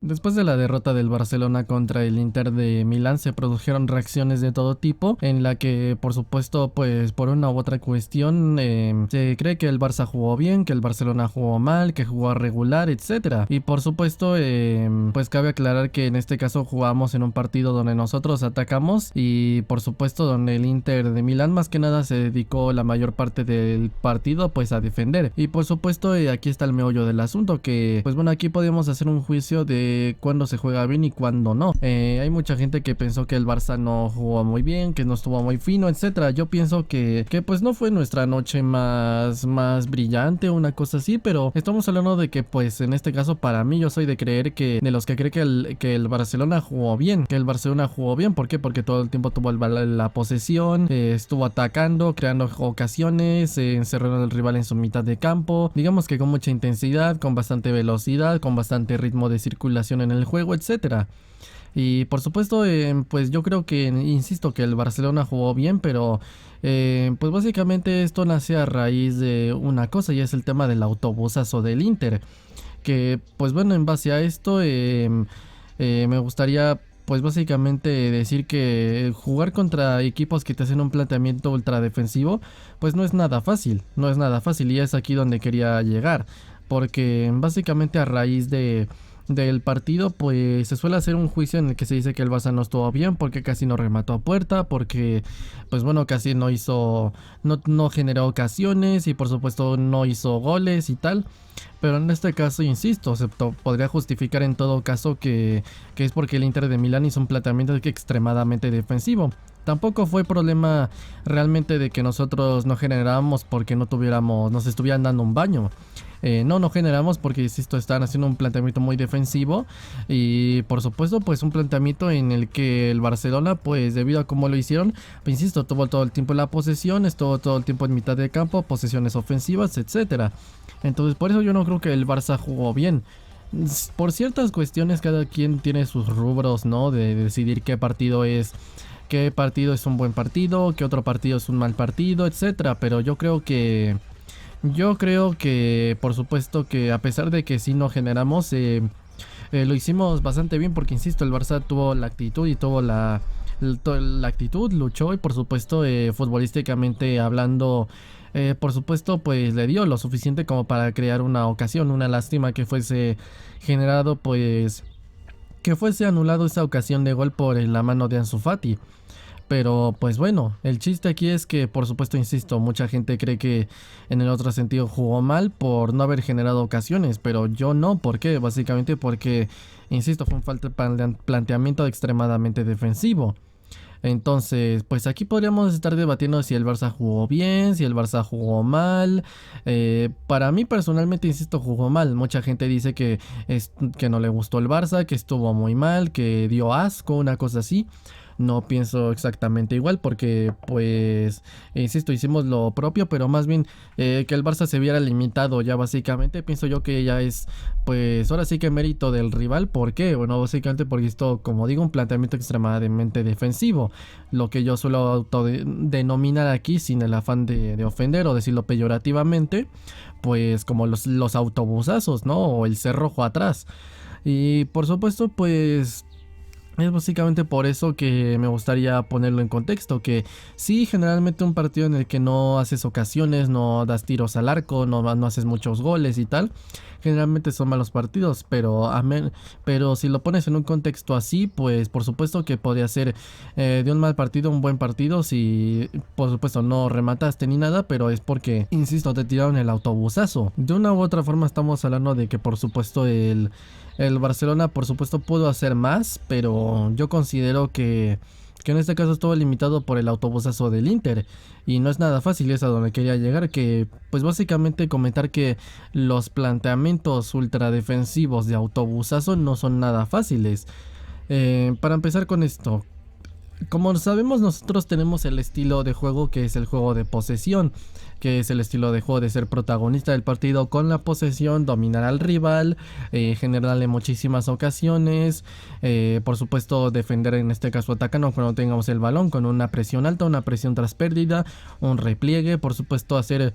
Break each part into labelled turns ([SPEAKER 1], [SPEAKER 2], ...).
[SPEAKER 1] Después de la derrota del Barcelona contra el Inter de Milán se produjeron reacciones de todo tipo en la que por supuesto pues por una u otra cuestión se cree que el Barça jugó bien, que el Barcelona jugó mal, que jugó regular, etcétera. Y por supuesto pues cabe aclarar que en este caso jugamos en un partido donde nosotros atacamos y por supuesto donde el Inter de Milán más que nada se dedicó la mayor parte del partido pues a defender. Y por supuesto aquí está el meollo del asunto, que pues bueno, aquí podemos hacer un juicio de cuándo se juega bien y cuándo no. Hay mucha gente que pensó que el Barça no jugó muy bien, que no estuvo muy fino, etcétera. Yo pienso que pues no fue nuestra noche más brillante o una cosa así, pero estamos hablando de que pues en este caso para mí yo soy de creer que de los que cree que el Barcelona jugó bien, ¿por qué? Porque todo el tiempo tuvo la posesión, estuvo atacando, creando ocasiones, encerrando al rival en su mitad de campo, digamos que con mucha intensidad, con bastante velocidad, con bastante ritmo de circulación en el juego, etcétera. Y por supuesto, pues yo creo que, insisto, que el Barcelona jugó bien, pero pues básicamente esto nace a raíz de una cosa y es el tema del autobusazo del Inter. Que pues bueno, en base a esto me gustaría pues básicamente decir que jugar contra equipos que te hacen un planteamiento ultra defensivo pues no es nada fácil, y es aquí donde quería llegar. Porque básicamente a raíz del partido pues se suele hacer un juicio en el que se dice que el Barça no estuvo bien porque casi no remató a puerta, porque pues bueno, casi no generó ocasiones y por supuesto no hizo goles y tal. Pero en este caso, insisto, podría justificar en todo caso que es porque el Inter de Milán hizo un planteamiento extremadamente defensivo. Tampoco fue problema realmente de que nosotros no generábamos porque nos estuvieran dando un baño. No generamos porque, insisto, estaban haciendo un planteamiento muy defensivo y por supuesto pues un planteamiento en el que el Barcelona pues debido a cómo lo hicieron, pues, insisto, tuvo todo el tiempo la posesión, estuvo todo el tiempo en mitad de campo, posesiones ofensivas, etcétera. Entonces por eso yo no creo que el Barça jugó bien. Por ciertas cuestiones cada quien tiene sus rubros, ¿no? De decidir qué partido es un buen partido, qué otro partido es un mal partido, etcétera, pero yo creo que por supuesto que a pesar de que sí no generamos, lo hicimos bastante bien porque insisto, el Barça tuvo la actitud y tuvo la actitud, luchó y por supuesto futbolísticamente hablando, por supuesto pues le dio lo suficiente como para crear una ocasión. Una lástima que fuese generado pues que fuese anulado esa ocasión de gol por la mano de Ansu Fati. Pero pues bueno, el chiste aquí es que por supuesto, insisto, mucha gente cree que en el otro sentido jugó mal por no haber generado ocasiones, pero yo no. ¿Por qué? Básicamente porque, insisto, fue un falta de planteamiento extremadamente defensivo. Entonces, pues aquí podríamos estar debatiendo si el Barça jugó bien, si el Barça jugó mal. Para mí personalmente, insisto, jugó mal. Mucha gente dice que no le gustó el Barça, que estuvo muy mal, que dio asco, una cosa así. No pienso exactamente igual porque pues insisto, hicimos lo propio, pero más bien que el Barça se viera limitado ya básicamente pienso yo que ya es pues ahora sí que mérito del rival. ¿Por qué? Bueno, básicamente porque esto, como digo, un planteamiento extremadamente defensivo, lo que yo suelo autodenominar aquí sin el afán de ofender o decirlo peyorativamente, pues como los autobusazos, ¿no? O el cerrojo atrás. Y por supuesto pues es básicamente por eso que me gustaría ponerlo en contexto, que sí, generalmente un partido en el que no haces ocasiones, no das tiros al arco, no haces muchos goles y tal, generalmente son malos partidos, pero si lo pones en un contexto así, pues por supuesto que podría ser de un mal partido un buen partido si por supuesto no remataste ni nada, pero es porque, insisto, te tiraron el autobusazo. De una u otra forma estamos hablando de que por supuesto el Barcelona por supuesto pudo hacer más, pero yo considero que en este caso estuvo limitado por el autobusazo del Inter. Y no es nada fácil, es a donde quería llegar, que pues básicamente comentar que los planteamientos ultra defensivos de autobusazo no son nada fáciles. Para empezar con esto, como sabemos, nosotros tenemos el estilo de juego que es el juego de posesión, que es el estilo de juego de ser protagonista del partido con la posesión, dominar al rival, generarle muchísimas ocasiones, por supuesto defender, en este caso atacando cuando tengamos el balón con una presión alta, una presión tras pérdida, un repliegue, por supuesto hacer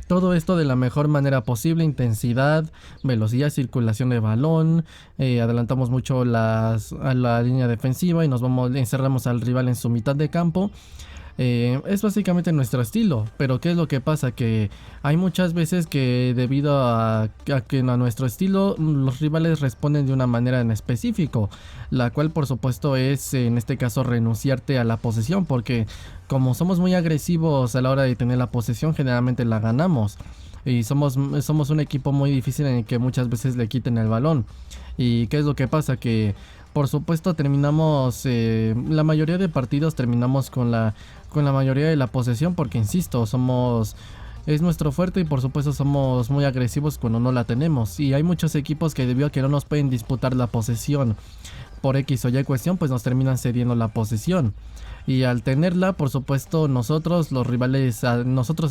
[SPEAKER 1] Todo esto de la mejor manera posible: intensidad, velocidad, circulación de balón, adelantamos mucho a la línea defensiva y encerramos al rival en su mitad de campo. Es básicamente nuestro estilo, pero ¿qué es lo que pasa? Que hay muchas veces que debido a que a nuestro estilo los rivales responden de una manera en específico, la cual por supuesto es en este caso renunciarte a la posesión, porque como somos muy agresivos a la hora de tener la posesión, generalmente la ganamos. Y somos un equipo muy difícil en el que muchas veces le quiten el balón. ¿Y qué es lo que pasa? Que por supuesto terminamos, la mayoría de partidos terminamos con la mayoría de la posesión, porque insisto, es nuestro fuerte y por supuesto somos muy agresivos cuando no la tenemos. Y hay muchos equipos que debido a que no nos pueden disputar la posesión por X o Y cuestión, pues nos terminan cediendo la posesión. Y al tenerla, por supuesto, nosotros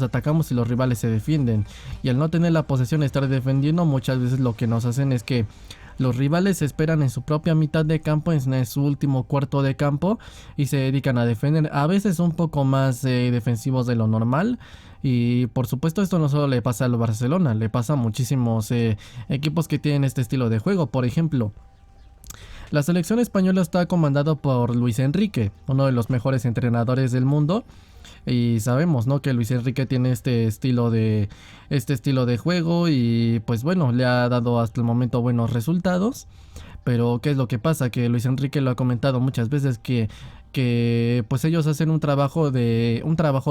[SPEAKER 1] atacamos y los rivales se defienden. Y al no tener la posesión, estar defendiendo, muchas veces lo que nos hacen es que los rivales esperan en su propia mitad de campo, en su último cuarto de campo, y se dedican a defender, a veces un poco más defensivos de lo normal. Y por supuesto esto no solo le pasa al Barcelona, le pasa a muchísimos equipos que tienen este estilo de juego. Por ejemplo, la selección española está comandada por Luis Enrique, uno de los mejores entrenadores del mundo. Y sabemos, ¿no?, que Luis Enrique tiene este estilo de juego y pues bueno, le ha dado hasta el momento buenos resultados. Pero ¿qué es lo que pasa? Que Luis Enrique lo ha comentado muchas veces que pues ellos hacen un trabajo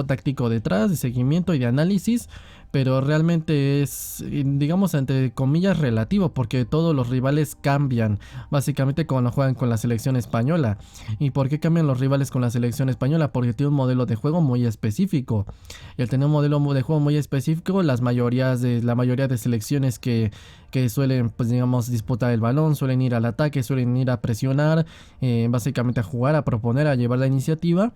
[SPEAKER 1] táctico detrás, de seguimiento y de análisis, pero realmente es, digamos, entre comillas, relativo, porque todos los rivales cambian básicamente cuando juegan con la selección española. ¿Y por qué cambian los rivales con la selección española? Porque tiene un modelo de juego muy específico. Y al tener un modelo de juego muy específico, la mayoría de selecciones que suelen, pues digamos, disputar el balón, suelen ir al ataque, suelen ir a presionar, básicamente a jugar, a proponer, a llevar la iniciativa.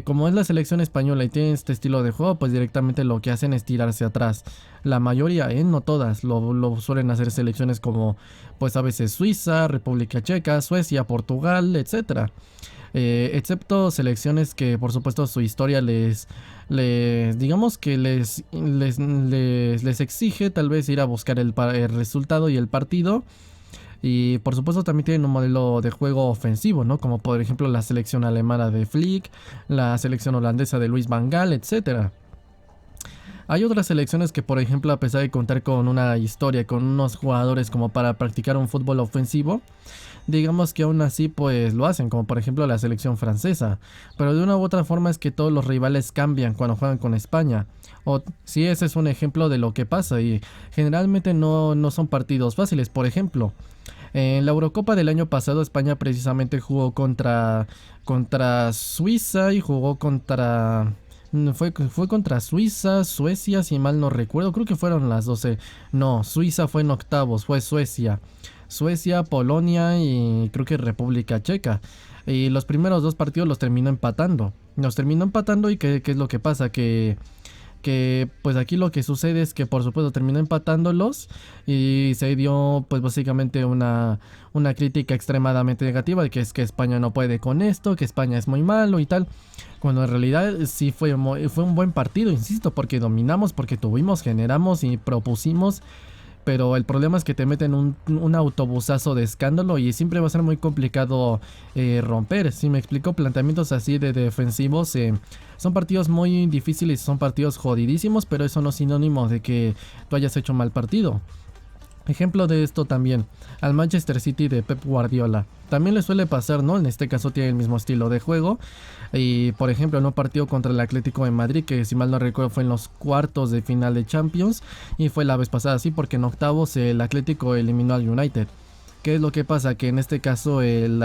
[SPEAKER 1] Como es la selección española y tiene este estilo de juego, pues directamente lo que hacen es tirarse atrás. La mayoría, no todas, lo suelen hacer selecciones como pues a veces Suiza, República Checa, Suecia, Portugal, etcétera. Excepto selecciones que por supuesto su historia digamos que les exige tal vez ir a buscar el resultado y el partido. Y por supuesto también tienen un modelo de juego ofensivo, ¿no? Como por ejemplo la selección alemana de Flick, la selección holandesa de Luis Van Gaal, etcétera. Hay otras selecciones que, por ejemplo, a pesar de contar con una historia, con unos jugadores como para practicar un fútbol ofensivo, digamos que aún así pues lo hacen, como por ejemplo la selección francesa. Pero de una u otra forma es que todos los rivales cambian cuando juegan con España. O si ese es un ejemplo de lo que pasa, y generalmente no son partidos fáciles. Por ejemplo, en la Eurocopa del año pasado, España precisamente jugó contra Suiza y jugó contra... Fue contra Suiza, Suecia, si mal no recuerdo. Creo que fueron las 12. No, Suiza fue en octavos, fue Suecia. Suecia, Polonia y creo que República Checa. Y los primeros dos partidos los terminó empatando. ¿Y qué es lo que pasa? Que pues aquí lo que sucede es que por supuesto terminó empatándolos y se dio pues básicamente una crítica extremadamente negativa de que es que España no puede con esto, que España es muy malo y tal, cuando en realidad sí fue un buen partido, insisto, porque dominamos, porque generamos y propusimos. Pero el problema es que te meten un autobusazo de escándalo y siempre va a ser muy complicado romper. Si me explico, planteamientos así de defensivos son partidos muy difíciles, son partidos jodidísimos, pero eso no es sinónimo de que tú hayas hecho mal partido. Ejemplo de esto también, al Manchester City de Pep Guardiola. También le suele pasar, ¿no? En este caso tiene el mismo estilo de juego. Y por ejemplo, en un partido contra el Atlético de Madrid, que si mal no recuerdo fue en los cuartos de final de Champions. Y fue la vez pasada, sí, porque en octavos el Atlético eliminó al United. ¿Qué es lo que pasa? Que en este caso el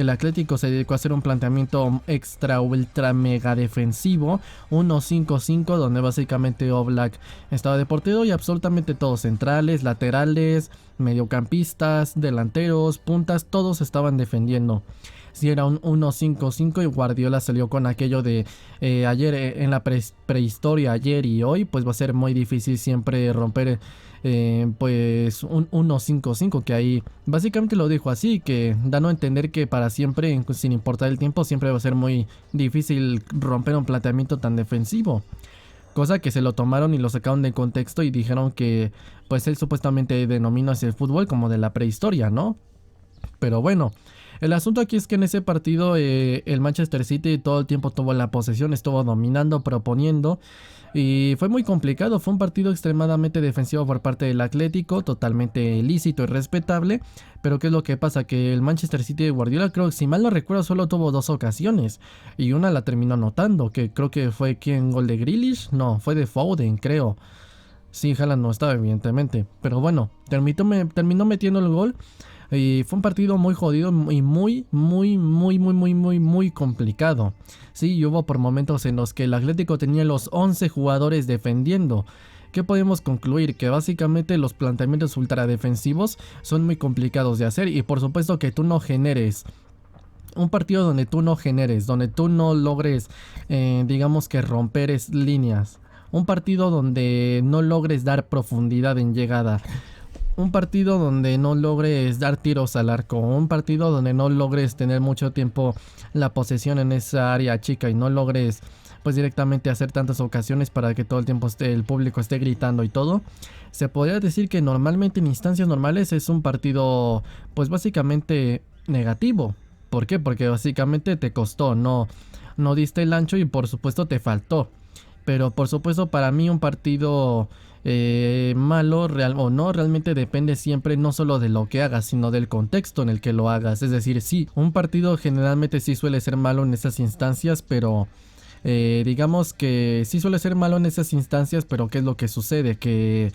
[SPEAKER 1] Atlético se dedicó a hacer un planteamiento extra ultra mega defensivo, 1-5-5, donde básicamente Oblak estaba de portero y absolutamente todos, centrales, laterales, mediocampistas, delanteros, puntas, todos estaban defendiendo. Si era un 1-5-5 y Guardiola salió con aquello de ayer, en la prehistoria, ayer y hoy, pues va a ser muy difícil siempre romper pues un 1-5-5, que ahí básicamente lo dijo así, que dando a entender que para siempre, sin importar el tiempo, siempre va a ser muy difícil romper un planteamiento tan defensivo. cosa que se lo tomaron y lo sacaron de contexto y dijeron que pues él supuestamente denomina ese fútbol como de la prehistoria, ¿no? Pero bueno, el asunto aquí es que en ese partido el Manchester City todo el tiempo tuvo la posesión, estuvo dominando, proponiendo y fue muy complicado. Fue un partido extremadamente defensivo por parte del Atlético, totalmente lícito y respetable. Pero ¿qué es lo que pasa? Que el Manchester City de Guardiola, creo que si mal no recuerdo, solo tuvo 2 ocasiones y una la terminó anotando, que creo que fue ¿quién? ¿Gol de Grealish? No, fue de Foden, creo. Sí, Haaland no estaba, evidentemente. Pero bueno, terminó metiendo el gol. Y fue un partido muy jodido y muy complicado. Sí, hubo por momentos en los que el Atlético tenía los 11 jugadores defendiendo. ¿Qué podemos concluir? Que básicamente los planteamientos ultradefensivos son muy complicados de hacer. Y por supuesto que tú no generes un partido donde tú no generes, donde tú no logres, digamos que romper líneas. Un partido donde no logres dar profundidad en llegada. Un partido donde no logres dar tiros al arco. Un partido donde no logres tener mucho tiempo la posesión en esa área chica y no logres pues directamente hacer tantas ocasiones para que todo el tiempo el público esté gritando y todo. Se podría decir que normalmente en instancias normales es un partido pues básicamente negativo. ¿Por qué? Porque básicamente te costó, no diste el ancho y por supuesto te faltó. Pero por supuesto para mí un partido malo o no realmente depende siempre no solo de lo que hagas, sino del contexto en el que lo hagas. Es decir, sí, un partido generalmente sí suele ser malo en esas instancias, pero digamos que sí suele ser malo en esas instancias, pero ¿qué es lo que sucede? Que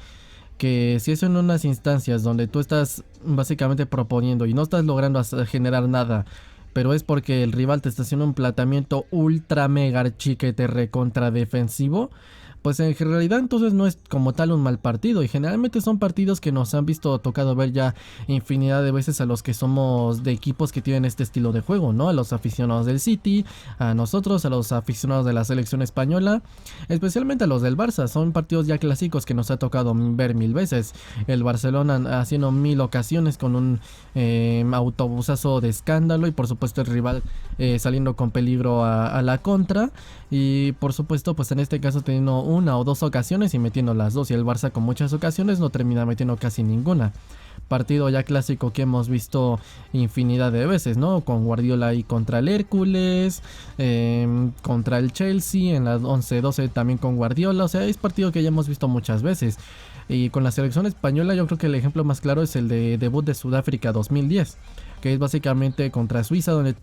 [SPEAKER 1] si es en unas instancias donde tú estás básicamente proponiendo y no estás logrando generar nada, pero es porque el rival te está haciendo un planteamiento ultra mega archiquete recontra defensivo, pues en realidad entonces no es como tal un mal partido. Y generalmente son partidos que nos han visto tocado ver ya infinidad de veces a los que somos de equipos que tienen este estilo de juego, ¿no? A los aficionados del City, a nosotros, a los aficionados de la selección española, especialmente a los del Barça. Son partidos ya clásicos que nos ha tocado ver 1000 veces. El Barcelona haciendo 1000 ocasiones con un autobusazo de escándalo y por supuesto el rival saliendo con peligro a la contra. Y por supuesto pues en este caso teniendo 1 o 2 ocasiones y metiendo las 2, y el Barça con muchas ocasiones no termina metiendo casi ninguna. Partido ya clásico que hemos visto infinidad de veces, ¿no? Con Guardiola ahí contra el Hércules, contra el Chelsea en las 11-12 también con Guardiola. O sea, es partido que ya hemos visto muchas veces. Y con la selección española yo creo que el ejemplo más claro es el de debut de Sudáfrica 2010, que es básicamente contra Suiza, donde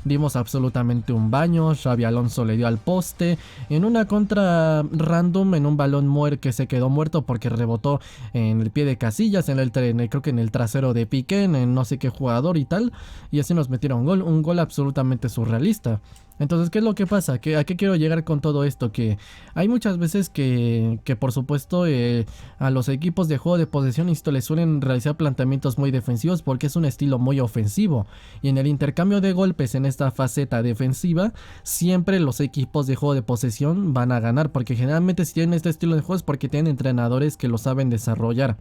[SPEAKER 1] dimos absolutamente un baño. Xabi Alonso le dio al poste en una contra random, en un balón que se quedó muerto porque rebotó en el pie de Casillas, creo que en el trasero de Piqué, en no sé qué jugador y tal, y así nos metieron un gol absolutamente surrealista. Entonces, ¿qué es lo que pasa? ¿A qué quiero llegar con todo esto? Que hay muchas veces que por supuesto a los equipos de juego de posesión les suelen realizar planteamientos muy defensivos porque es un estilo muy ofensivo. Y en el intercambio de golpes en esta faceta defensiva, siempre los equipos de juego de posesión van a ganar. Porque generalmente si tienen este estilo de juego es porque tienen entrenadores que lo saben desarrollar.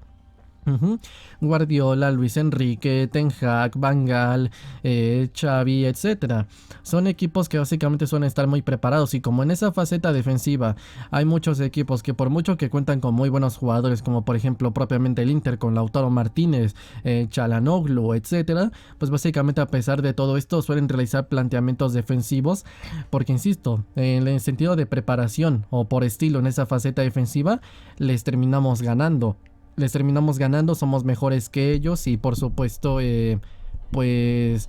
[SPEAKER 1] Guardiola, Luis Enrique, Ten Hag, Van Gaal, Xavi, etcétera. Son equipos que básicamente suelen estar muy preparados, y como en esa faceta defensiva hay muchos equipos que por mucho que cuentan con muy buenos jugadores, como por ejemplo propiamente el Inter con Lautaro Martínez, Çalhanoğlu, etcétera, pues básicamente a pesar de todo esto suelen realizar planteamientos defensivos, porque insisto, en el sentido de preparación o por estilo en esa faceta defensiva les terminamos ganando. Somos mejores que ellos y por supuesto pues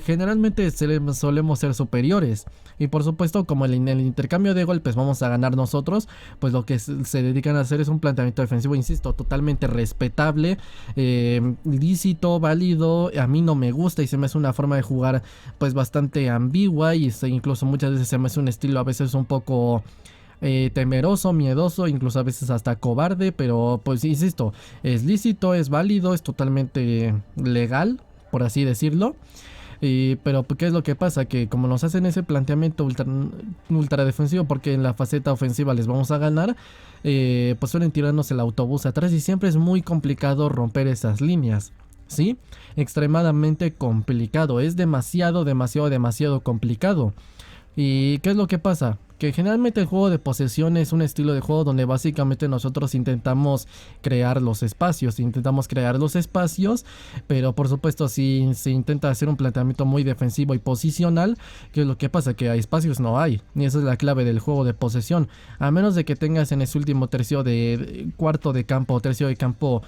[SPEAKER 1] generalmente solemos ser superiores. Y por supuesto como en el intercambio de golpes vamos a ganar nosotros, pues lo que se dedican a hacer es un planteamiento defensivo, insisto, totalmente respetable, lícito, válido. A mí no me gusta y se me hace una forma de jugar pues bastante ambigua y incluso muchas veces se me hace un estilo a veces un poco temeroso, miedoso, incluso a veces hasta cobarde, pero pues insisto, es lícito, es válido, es totalmente legal, por así decirlo. Pero ¿qué es lo que pasa? Que como nos hacen ese planteamiento ultra defensivo, porque en la faceta ofensiva les vamos a ganar, pues suelen tirarnos el autobús atrás y siempre es muy complicado romper esas líneas. ¿Sí? Extremadamente complicado, es demasiado complicado. ¿Y qué es lo que pasa? que generalmente el juego de posesión es un estilo de juego donde básicamente nosotros intentamos crear los espacios, pero por supuesto si se intenta hacer un planteamiento muy defensivo y posicional, que es lo que pasa, que hay espacios no hay, y esa es la clave del juego de posesión, a menos de que tengas en ese último tercio de cuarto de campo o tercio de campo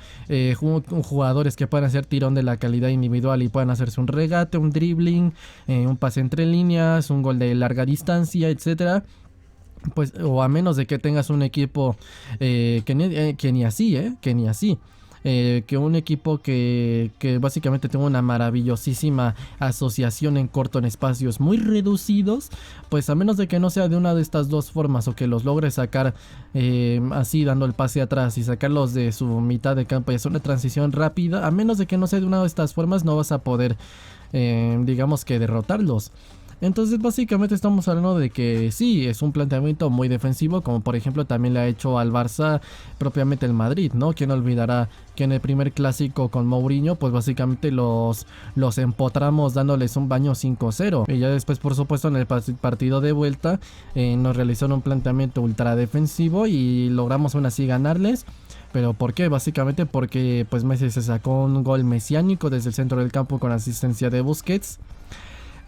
[SPEAKER 1] jugadores que puedan hacer tirón de la calidad individual y puedan hacerse un regate, un dribbling, un pase entre líneas, un gol de larga distancia, etcétera. Pues, o a menos de que tengas un equipo que ni así. Que un equipo que básicamente tenga una maravillosísima asociación en corto en espacios muy reducidos, pues a menos de que no sea de una de estas dos formas o que los logre sacar así dando el pase atrás y sacarlos de su mitad de campo y hacer una transición rápida, a menos de que no sea de una de estas formas no vas a poder digamos que derrotarlos. Entonces básicamente estamos hablando de que sí, es un planteamiento muy defensivo, como por ejemplo también le ha hecho al Barça propiamente el Madrid, ¿no? ¿Quién olvidará que en el primer clásico con Mourinho, pues básicamente los empotramos dándoles un baño 5-0? Y ya después, por supuesto, en el partido de vuelta nos realizaron un planteamiento ultra defensivo y logramos aún así ganarles. ¿Pero por qué? Básicamente porque pues Messi se sacó un gol mesiánico desde el centro del campo con asistencia de Busquets.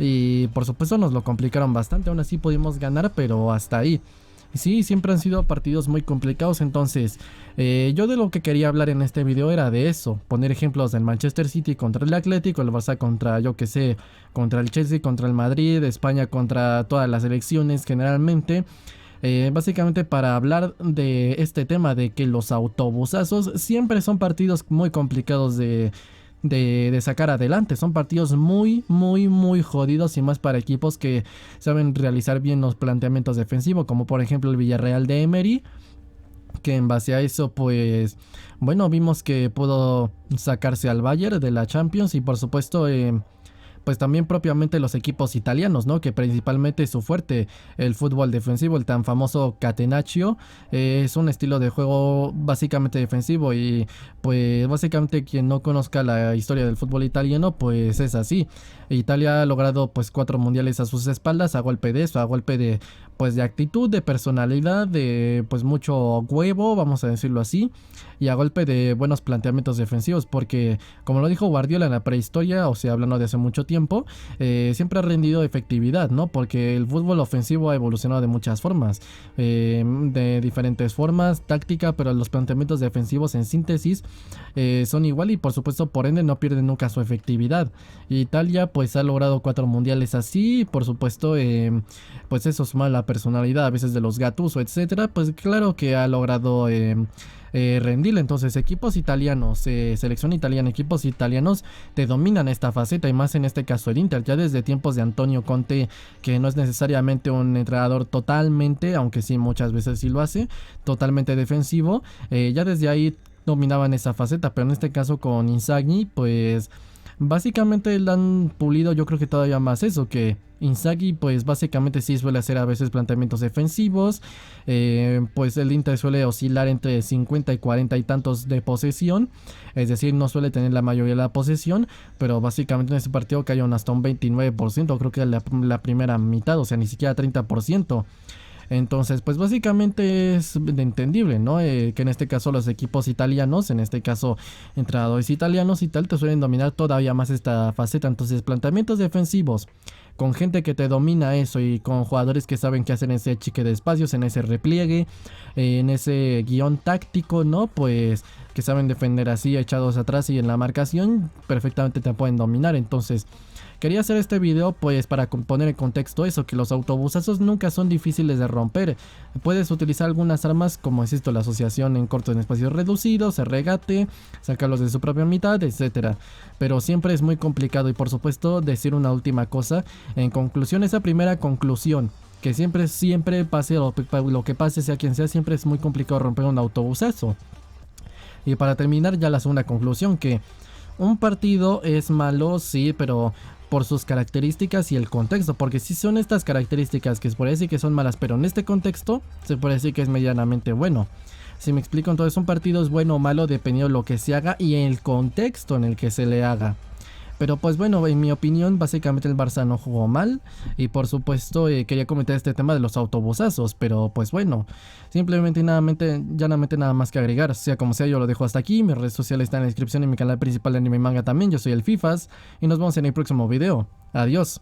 [SPEAKER 1] Y por supuesto nos lo complicaron bastante, aún así pudimos ganar, pero hasta ahí. Sí, siempre han sido partidos muy complicados, entonces yo de lo que quería hablar en este video era de eso, poner ejemplos del Manchester City contra el Atlético, el Barça contra, yo que sé, contra el Chelsea, contra el Madrid, España contra todas las selecciones generalmente. Básicamente para hablar de este tema de que los autobusazos siempre son partidos muy complicados de sacar adelante. Son partidos muy jodidos y más para equipos que saben realizar bien los planteamientos defensivos, como por ejemplo el Villarreal de Emery, que en base a eso pues bueno, vimos que pudo sacarse al Bayern de la Champions y por supuesto pues también propiamente los equipos italianos, ¿no? Que principalmente su fuerte, el fútbol defensivo, el tan famoso catenaccio, es un estilo de juego básicamente defensivo y pues básicamente quien no conozca la historia del fútbol italiano, pues es así. Italia ha logrado pues 4 mundiales a sus espaldas, a golpe de eso, a golpe de pues de actitud, de personalidad, de pues mucho huevo, vamos a decirlo así, y a golpe de buenos planteamientos defensivos, porque como lo dijo Guardiola en la prehistoria, o sea, hablando de hace mucho tiempo, siempre ha rendido efectividad, ¿no? Porque el fútbol ofensivo ha evolucionado de muchas formas, de diferentes formas, táctica, pero los planteamientos defensivos en síntesis son igual y por supuesto por ende no pierden nunca su efectividad. Italia pues ha logrado 4 mundiales así, por supuesto pues eso suma la personalidad a veces de los Gattuso, etcétera, pues claro que ha logrado rendir. Entonces equipos italianos, selección italiana, equipos italianos te dominan esta faceta y más en este caso el Inter, ya desde tiempos de Antonio Conte, que no es necesariamente un entrenador totalmente, aunque sí muchas veces sí lo hace, totalmente defensivo, ya desde ahí dominaban esa faceta, pero en este caso con Inzaghi pues básicamente le han pulido yo creo que todavía más eso, que Inzaghi pues básicamente sí suele hacer a veces planteamientos defensivos, pues el Inter suele oscilar entre 50 y 40 y tantos de posesión, es decir, no suele tener la mayoría de la posesión, pero básicamente en ese partido cayó hasta un 29%, creo que la primera mitad, o sea, ni siquiera 30%. Entonces, pues básicamente es entendible, ¿no? Que en este caso los equipos italianos, en este caso entrenadores italianos y tal, te suelen dominar todavía más esta faceta. Entonces, planteamientos defensivos con gente que te domina eso y con jugadores que saben qué hacer en ese chique de espacios, en ese repliegue, en ese guión táctico, ¿no? Pues que saben defender así, echados atrás y en la marcación, perfectamente te pueden dominar. Entonces, quería hacer este video pues para poner en contexto eso, que los autobusazos nunca son difíciles de romper. Puedes utilizar algunas armas como insisto, la asociación en corto en espacios reducidos, el regate, sacarlos de su propia mitad, etcétera. Pero siempre es muy complicado y por supuesto decir una última cosa. En conclusión, esa primera conclusión, que siempre pase lo que pase, sea quien sea, siempre es muy complicado romper un autobusazo. Y para terminar ya la segunda conclusión, que un partido es malo, sí, pero por sus características y el contexto, porque si son estas características que se puede decir que son malas, pero en este contexto se puede decir que es medianamente bueno. Si me explico, entonces un partido es bueno o malo dependiendo de lo que se haga y el contexto en el que se le haga. Pero pues bueno, en mi opinión, básicamente el Barça no jugó mal. Y por supuesto, quería comentar este tema de los autobusazos. Pero pues bueno, simplemente y llanamente nada más que agregar. Sea como sea, yo lo dejo hasta aquí. Mis redes sociales están en la descripción y mi canal principal de anime y manga también. Yo soy el Fifas y nos vemos en el próximo video. Adiós.